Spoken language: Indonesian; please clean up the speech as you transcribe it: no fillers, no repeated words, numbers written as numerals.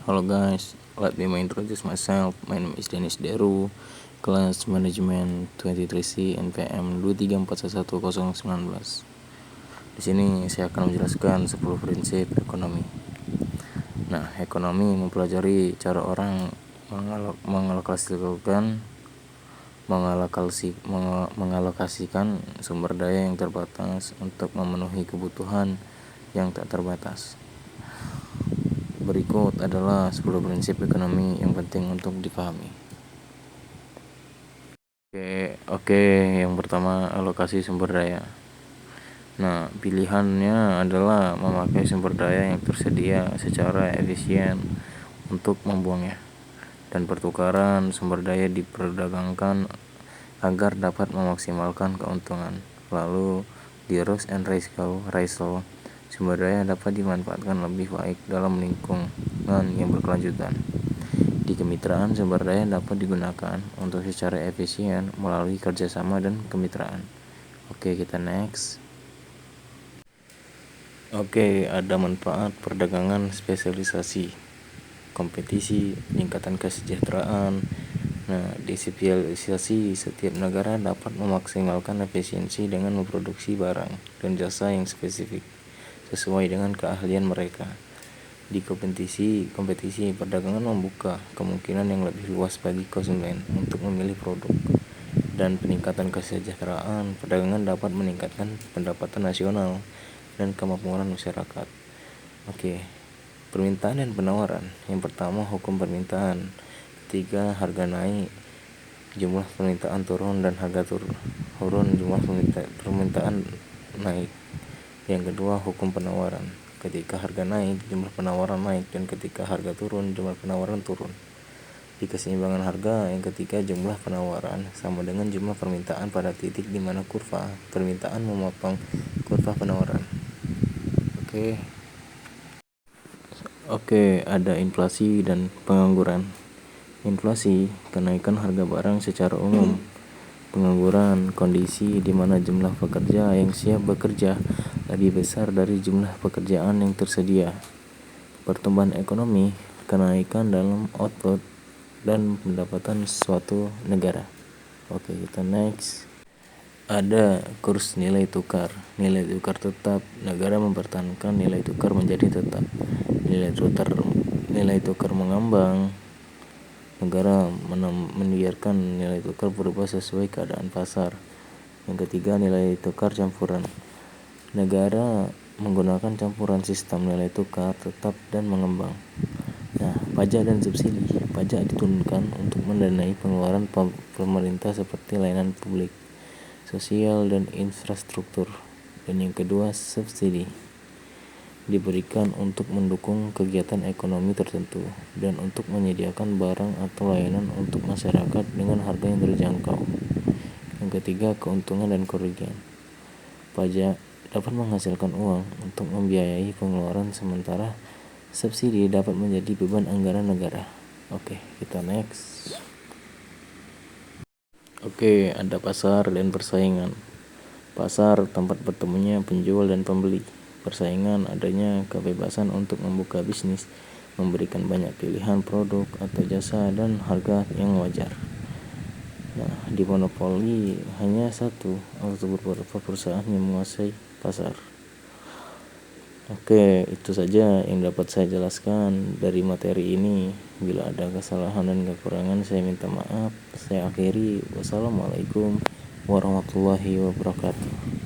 Hello guys, let me introduce myself. My name is Dennis Deru, Class Management 23C NPM 2341119. Di sini saya akan menjelaskan 10 prinsip ekonomi. Nah, ekonomi mempelajari cara orang mengalokasikan sumber daya yang terbatas untuk memenuhi kebutuhan yang tak terbatas. Berikut adalah 10 prinsip ekonomi yang penting untuk dipahami. Oke, yang pertama, alokasi sumber daya. Nah, pilihannya adalah memakai sumber daya yang tersedia secara efisien untuk membuangnya, dan pertukaran sumber daya diperdagangkan agar dapat memaksimalkan keuntungan. Lalu, di Ross and Raisel, sumber daya dapat dimanfaatkan lebih baik dalam lingkungan yang berkelanjutan. Di kemitraan, sumber daya dapat digunakan untuk secara efisien melalui kerjasama dan kemitraan. Oke, kita next. Oke, ada manfaat perdagangan spesialisasi, kompetisi, peningkatan kesejahteraan. Nah, spesialisasi, setiap negara dapat memaksimalkan efisiensi dengan memproduksi barang dan jasa yang spesifik sesuai dengan keahlian mereka. Di kompetisi perdagangan membuka kemungkinan yang lebih luas bagi konsumen untuk memilih produk. Dan peningkatan kesejahteraan, perdagangan dapat meningkatkan pendapatan nasional dan kemakmuran masyarakat. Oke, permintaan dan penawaran. Yang pertama, hukum permintaan. Ketiga, harga naik, jumlah permintaan turun dan harga turun, jumlah permintaan naik. Yang kedua, hukum penawaran. Ketika harga naik, jumlah penawaran naik, dan ketika harga turun, jumlah penawaran turun. Di keseimbangan harga, yang ketiga, jumlah penawaran sama dengan jumlah permintaan pada titik di mana kurva permintaan memotong kurva penawaran. Oke, ada inflasi dan pengangguran. Inflasi, kenaikan harga barang secara umum. Pengangguran, kondisi di mana jumlah pekerja yang siap bekerja lebih besar dari jumlah pekerjaan yang tersedia. Pertumbuhan ekonomi, kenaikan dalam output dan pendapatan suatu negara. Oke, kita next. Ada kurs nilai tukar. Nilai tukar tetap, negara mempertahankan nilai tukar menjadi tetap. Nilai tukar mengambang, negara membiarkan nilai tukar berubah sesuai keadaan pasar. Yang ketiga, nilai tukar campuran. Negara menggunakan campuran sistem nilai tukar tetap dan mengembang. Nah, pajak dan subsidi. Pajak diturunkan untuk mendanai pengeluaran pemerintah seperti layanan publik, sosial, dan infrastruktur. Dan yang kedua, subsidi diberikan untuk mendukung kegiatan ekonomi tertentu dan untuk menyediakan barang atau layanan untuk masyarakat dengan harga yang terjangkau. Yang ketiga, keuntungan dan kerugian. Pajak dapat menghasilkan uang untuk membiayai pengeluaran, sementara subsidi dapat menjadi beban anggaran negara. Oke, kita next. Oke, ada pasar dan persaingan. Pasar, tempat bertemunya penjual dan pembeli. Persaingan, adanya kebebasan untuk membuka bisnis, memberikan banyak pilihan produk atau jasa dan harga yang wajar. Nah, di monopoli hanya satu atau beberapa perusahaan yang menguasai pasar. Oke, itu saja yang dapat saya jelaskan dari materi ini. Bila ada kesalahan dan kekurangan, saya minta maaf. Saya akhiri. Wassalamualaikum warahmatullahi wabarakatuh.